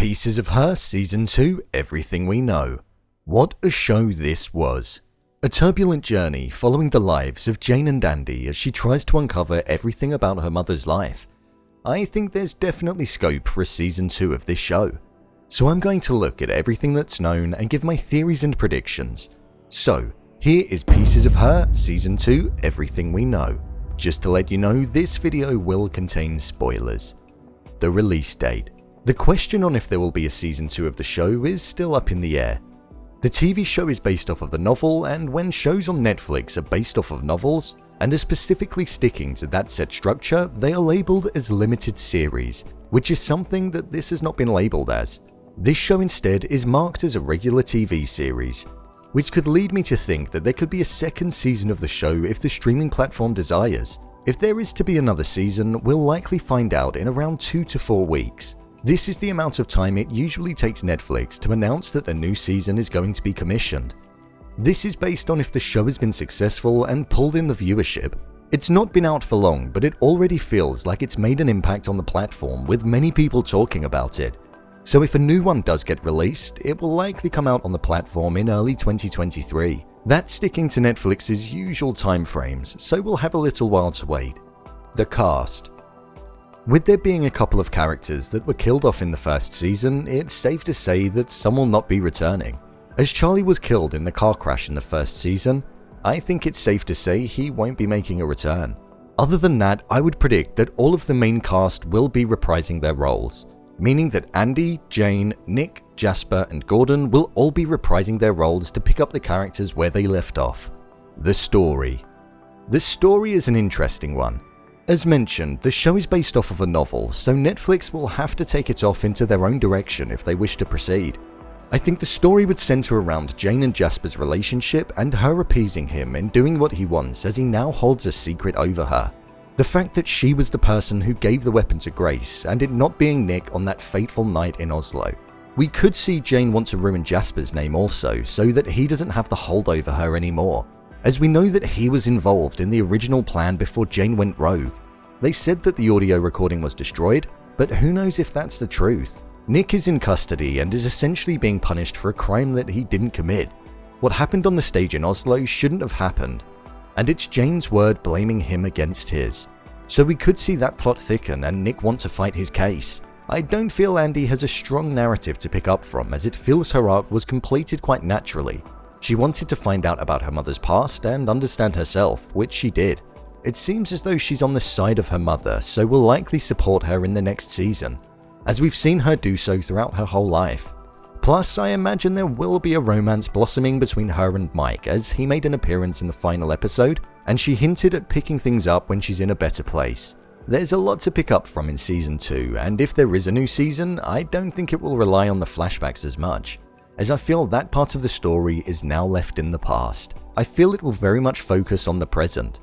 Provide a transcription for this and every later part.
Pieces of Her Season 2 Everything We Know. What a show this was. A turbulent journey following the lives of Jane and Andy as she tries to uncover everything about her mother's life. I think there's definitely scope for a Season 2 of this show. So I'm going to look at everything that's known and give my theories and predictions. So, here is Pieces of Her Season 2 Everything We Know. Just to let you know, this video will contain spoilers. The release date. The question on if there will be a Season 2 of the show is still up in the air. The TV show is based off of the novel, and when shows on Netflix are based off of novels, and are specifically sticking to that set structure, they are labelled as limited series, which is something that this has not been labelled as. This show instead is marked as a regular TV series, which could lead me to think that there could be a second season of the show if the streaming platform desires. If there is to be another season, we'll likely find out in around 2 to 4 weeks. This is the amount of time it usually takes Netflix to announce that a new season is going to be commissioned. This is based on if the show has been successful and pulled in the viewership. It's not been out for long, but it already feels like it's made an impact on the platform, with many people talking about it. So if a new one does get released, it will likely come out on the platform in early 2023. That's sticking to Netflix's usual timeframes, so we'll have a little while to wait. The cast. With there being a couple of characters that were killed off in the first season, it's safe to say that some will not be returning. As Charlie was killed in the car crash in the first season, I think it's safe to say he won't be making a return. Other than that, I would predict that all of the main cast will be reprising their roles, meaning that Andy, Jane, Nick, Jasper, and Gordon will all be reprising their roles to pick up the characters where they left off. The story. The story is an interesting one. As mentioned, the show is based off of a novel, so Netflix will have to take it off into their own direction if they wish to proceed. I think the story would center around Jane and Jasper's relationship and her appeasing him and doing what he wants as he now holds a secret over her. The fact that she was the person who gave the weapon to Grace and it not being Nick on that fateful night in Oslo. We could see Jane want to ruin Jasper's name also, so that he doesn't have the hold over her anymore, as we know that he was involved in the original plan before Jane went rogue. They said that the audio recording was destroyed, but who knows if that's the truth. Nick is in custody and is essentially being punished for a crime that he didn't commit. What happened on the stage in Oslo shouldn't have happened, and it's Jane's word blaming him against his. So we could see that plot thicken and Nick want to fight his case. I don't feel Andy has a strong narrative to pick up from, as it feels her arc was completed quite naturally. She wanted to find out about her mother's past and understand herself, which she did. It seems as though she's on the side of her mother, so will likely support her in the next season, as we've seen her do so throughout her whole life. Plus, I imagine there will be a romance blossoming between her and Mike, as he made an appearance in the final episode, and she hinted at picking things up when she's in a better place. There's a lot to pick up from in Season 2, and if there is a new season, I don't think it will rely on the flashbacks as much, as I feel that part of the story is now left in the past. I feel it will very much focus on the present.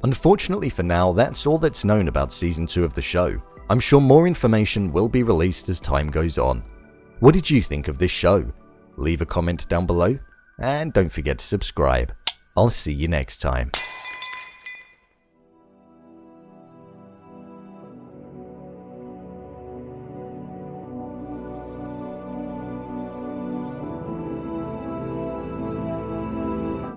Unfortunately for now, that's all that's known about Season 2 of the show. I'm sure more information will be released as time goes on. What did you think of this show? Leave a comment down below, and don't forget to subscribe. I'll see you next time.